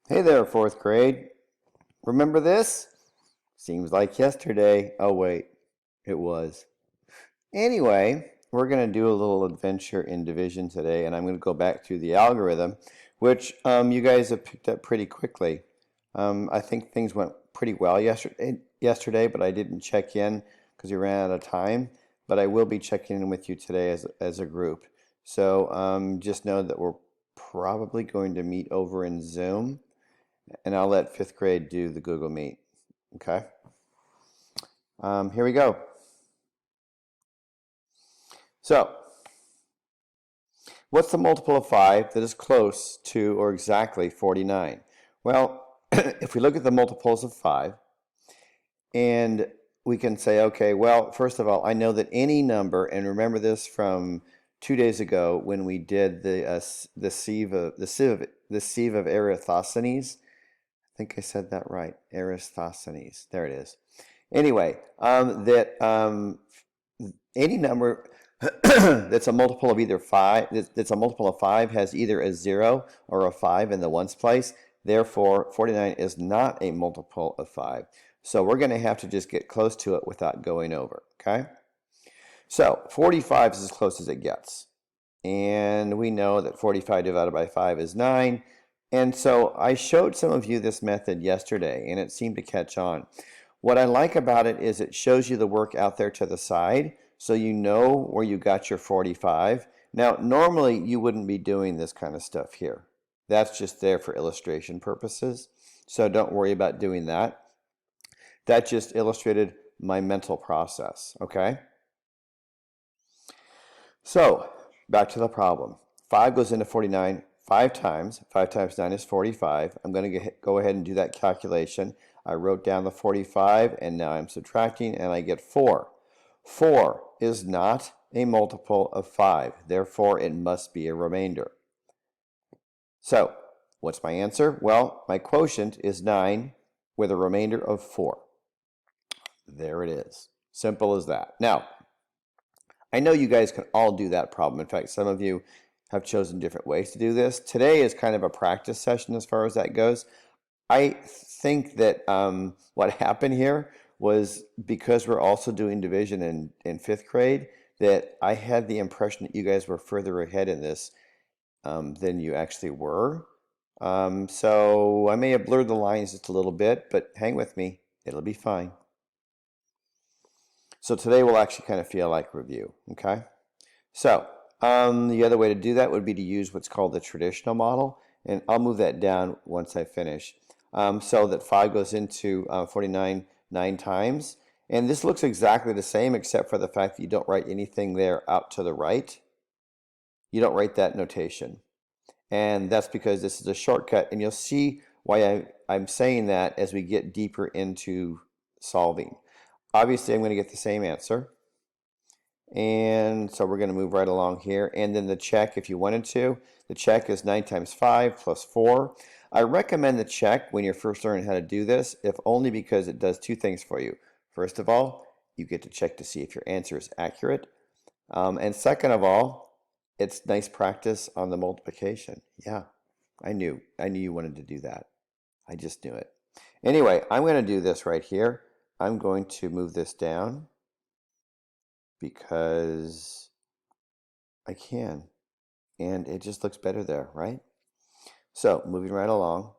Hey there, fourth grade. Remember this? Seems like yesterday. Oh, wait, it was. Anyway, we're going to do a little adventure in division today, and I'm going to go back through the algorithm, which you guys have picked up pretty quickly. I think things went pretty well yesterday, but I didn't check in because we ran out of time. But I will be checking in with you today as a group. So just know that we're probably going to meet over in Zoom, and I'll let fifth grade do the Google Meet. Okay. Here we go. So, what's the multiple of 5 that is close to or exactly 49? Well, if we look at the multiples of 5, and we can say, okay, well, first of all, I know that any number, and remember this from 2 days ago when we did the sieve of Eratosthenes. I think I said that right. Eratosthenes. There it is. Anyway, that any number that's a multiple of either 5, that's a multiple of 5 has either a 0 or a 5 in the ones place. Therefore, 49 is not a multiple of 5. So we're going to have to just get close to it without going over, okay? So 45 is as close as it gets. And we know that 45 divided by 5 is 9. And so I showed some of you this method yesterday, and it seemed to catch on. What I like about it is it shows you the work out there to the side, so you know where you got your 45. Now, normally you wouldn't be doing this kind of stuff here. That's just there for illustration purposes, so don't worry about doing that. That just illustrated my mental process, okay? So, back to the problem. 5 goes into 49 5 times. 5 times 9 is 45. I'm going to go ahead and do that calculation. I wrote down the 45, and now I'm subtracting, and I get 4. 4 is not a multiple of 5. Therefore, it must be a remainder. So, what's my answer? Well, my quotient is 9 with a remainder of 4. There it is. Simple as that. Now, I know you guys can all do that problem. In fact, some of you have chosen different ways to do this. Today is kind of a practice session as far as that goes. I think that what happened here was because we're also doing division in fifth grade, that I had the impression that you guys were further ahead in this than you actually were. So I may have blurred the lines just a little bit, but hang with me. It'll be fine. So today will actually kind of feel like review, okay? So the other way to do that would be to use what's called the traditional model, and I'll move that down once I finish. So that 5 goes into 49 9 times, and this looks exactly the same except for the fact that you don't write anything there out to the right. You don't write that notation, and that's because this is a shortcut, and you'll see why I'm saying that as we get deeper into solving. Obviously, I'm going to get the same answer. And so we're going to move right along here. And then the check, if you wanted to, the check is 9 times 5 plus 4. I recommend the check when you're first learning how to do this, if only because it does two things for you. First of all, you get to check to see if your answer is accurate. And second of all, it's nice practice on the multiplication. Yeah, I knew you wanted to do that. I just knew it. Anyway, I'm going to do this right here. I'm going to move this down because I can, and it just looks better there, right? So moving right along.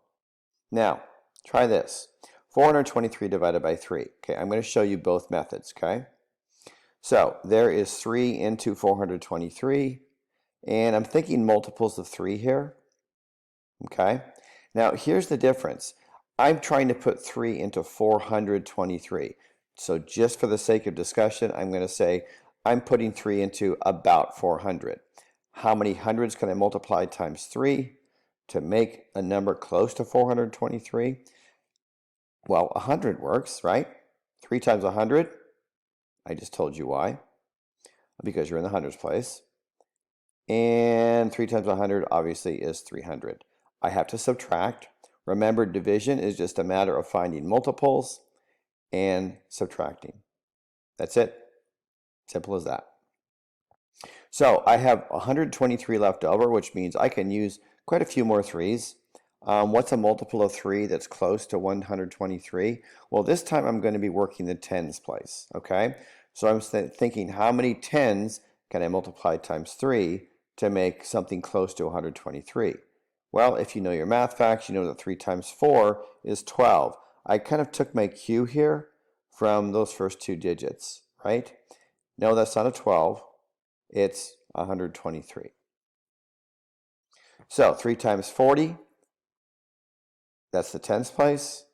Now, try this. 423 divided by 3. Okay, I'm going to show you both methods, okay? So there is 3 into 423, and I'm thinking multiples of 3 here, okay? Now, here's the difference. I'm trying to put 3 into 423. So just for the sake of discussion, I'm going to say I'm putting 3 into about 400. How many hundreds can I multiply times 3 to make a number close to 423? Well, 100 works, right? 3 times 100. I just told you why. Because you're in the hundreds place. And 3 times 100 obviously is 300. I have to subtract. Remember, division is just a matter of finding multiples and subtracting. That's it. Simple as that. So I have 123 left over, which means I can use quite a few more 3s. What's a multiple of 3 that's close to 123? Well, this time I'm going to be working the tens place, okay? So I'm thinking, how many tens can I multiply times 3 to make something close to 123? Well, if you know your math facts, you know that 3 times 4 is 12. I kind of took my cue here from those first two digits, right? No, that's not a 12. It's 123. So 3 times 40, that's the tens place.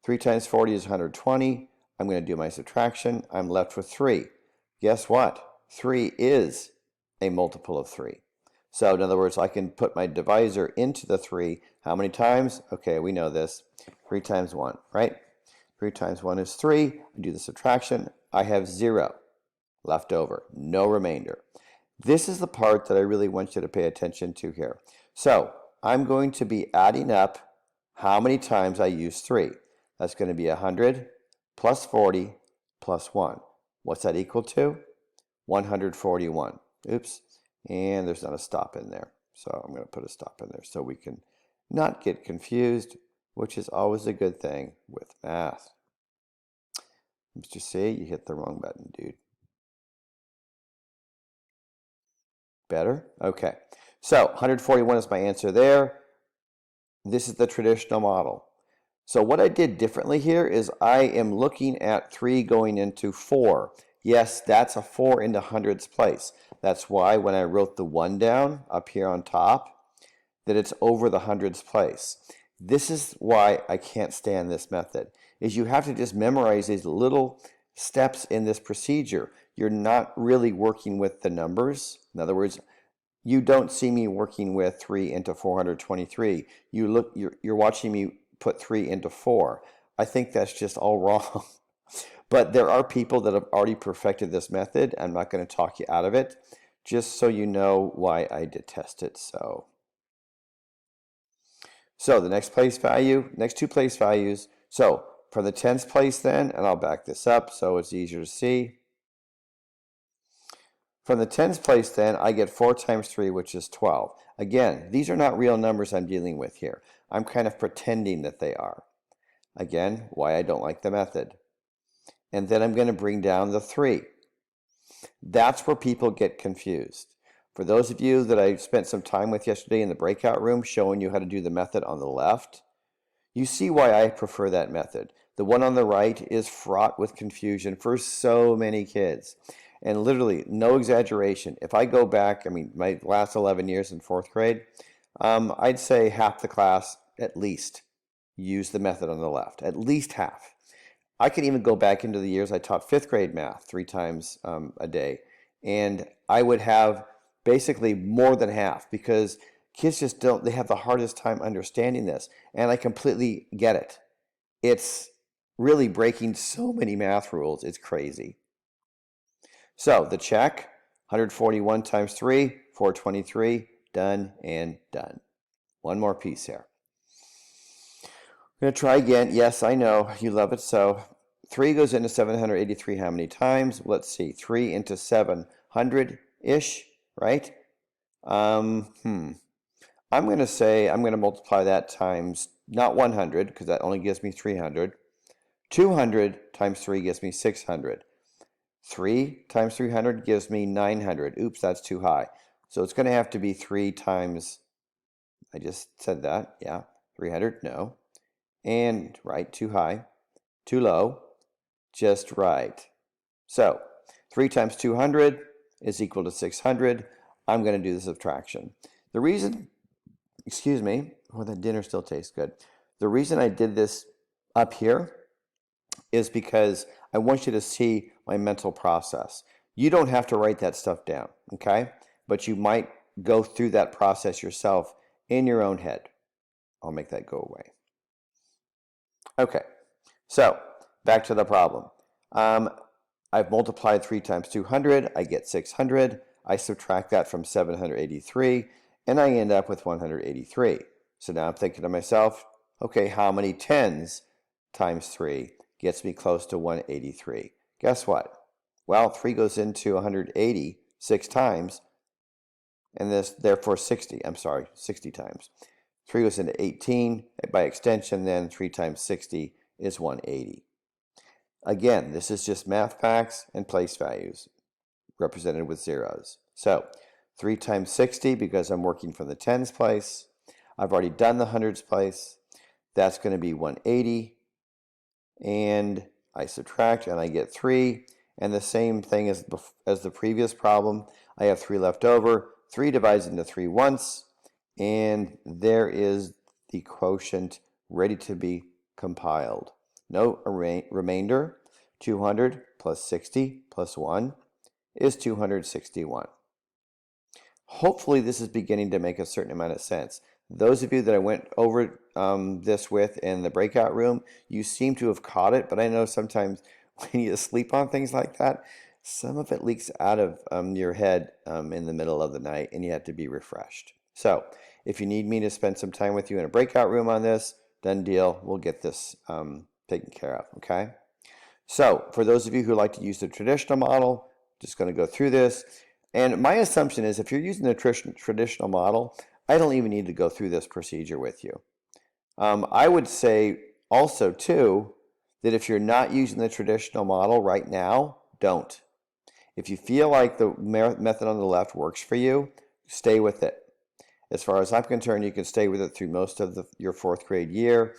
3 times 40 is 120. I'm going to do my subtraction. I'm left with 3. Guess what? 3 is a multiple of 3. So in other words, I can put my divisor into the 3. How many times? Okay, we know this. 3 times 1, right? 3 times 1 is 3. I do the subtraction. I have 0 left over, no remainder. This is the part that I really want you to pay attention to here. So I'm going to be adding up how many times I use 3. That's going to be 100 plus 40 plus 1. What's that equal to? 141. Oops, and there's not a stop in there. So I'm going to put a stop in there so we can not get confused, which is always a good thing with math. Mr. C, you hit the wrong button, dude. Better? Okay. So 141 is my answer there. This is the traditional model. So what I did differently here is I am looking at 3 going into 4. Yes, that's a 4 into hundreds place. That's why when I wrote the 1 down up here on top, that it's over the hundreds place. This is why I can't stand this method, is you have to just memorize these little steps in this procedure. You're not really working with the numbers. In other words, you don't see me working with 3 into 423. You're watching me put 3 into 4. I think that's just all wrong. But there are people that have already perfected this method. I'm not going to talk you out of it, just so you know why I detest it so. So the next place value, next two place values. So for the tens place then, and I'll back this up so it's easier to see. From the tens place then, I get 4 times 3, which is 12. Again, these are not real numbers I'm dealing with here. I'm kind of pretending that they are. Again, why I don't like the method. And then I'm going to bring down the 3. That's where people get confused. For those of you that I spent some time with yesterday in the breakout room showing you how to do the method on the left, you see why I prefer that method. The one on the right is fraught with confusion for so many kids. And literally, no exaggeration, if I go back, I mean, my last 11 years in 4th grade, I'd say half the class, at least, used the method on the left. At least half. I can even go back into the years I taught 5th grade math 3 times a day. And I would have basically more than half because kids just don't, they have the hardest time understanding this. And I completely get it. It's really breaking so many math rules. It's crazy. So the check, 141 times 3, 423, done and done. One more piece here. I'm going to try again. Yes, I know, you love it so. 3 goes into 783 how many times? Let's see, 3 into 700-ish, right? I'm going to say I'm going to multiply that times, not 100, because that only gives me 300. 200 times 3 gives me 600. 3 times 300 gives me 900. Oops, that's too high. So it's going to have to be 3 times, I just said that, yeah, 300, no. And right, too high, too low, just right. So 3 times 200 is equal to 600. I'm going to do the subtraction. The reason, excuse me, oh, that dinner still tastes good. The reason I did this up here is because I want you to see my mental process. You don't have to write that stuff down, okay? But you might go through that process yourself in your own head. I'll make that go away. Okay, so back to the problem. I've multiplied 3 times 200. I get 600. I subtract that from 783, and I end up with 183. So now I'm thinking to myself, okay, how many tens times 3 gets me close to 183? Guess what? Well, 3 goes into 180 6 times. and this therefore 60, I'm sorry, 60 times. 3 goes into 18. By extension, then 3 times 60 is 180. Again, this is just math facts and place values represented with zeros. So 3 times 60, because I'm working from the tens place. I've already done the hundreds place. That's going to be 180. And I subtract and I get 3. And the same thing as the previous problem. I have 3 left over. 3 divides into 3 once. And there is the quotient ready to be compiled. Note remainder. 200 plus 60 plus 1 is 261. Hopefully this is beginning to make a certain amount of sense. Those of you that I went over this with in the breakout room, you seem to have caught it, but I know sometimes when you sleep on things like that, some of it leaks out of your head in the middle of the night and you have to be refreshed. So if you need me to spend some time with you in a breakout room on this, done deal, we'll get this taken care of, okay? So for those of you who like to use the traditional model, just going to go through this. And my assumption is if you're using the traditional model, I don't even need to go through this procedure with you. I would say also too that if you're not using the traditional model right now, don't. If you feel like the method on the left works for you, stay with it. As far as I'm concerned, you can stay with it through most of your 4th grade year.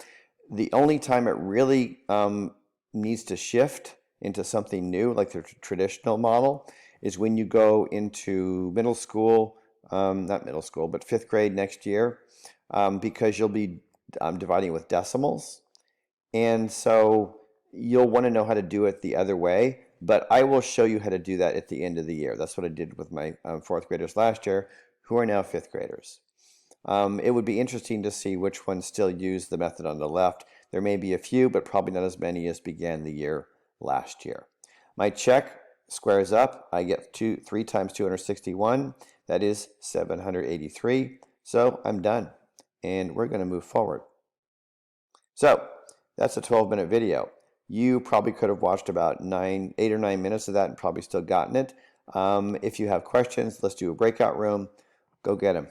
The only time it really needs to shift into something new, like the traditional model, is when you go into middle school, not middle school, but 5th grade next year, because you'll be dividing with decimals. And so you'll want to know how to do it the other way, but I will show you how to do that at the end of the year. That's what I did with my 4th graders last year, who are now 5th graders. It would be interesting to see which ones still use the method on the left. There may be a few, but probably not as many as began the year last year. My check squares up. I get 3 times 261. That is 783. So I'm done, and we're going to move forward. So that's a 12-minute video. You probably could have watched about 8 or 9 minutes of that and probably still gotten it. If you have questions, let's do a breakout room. Go get them.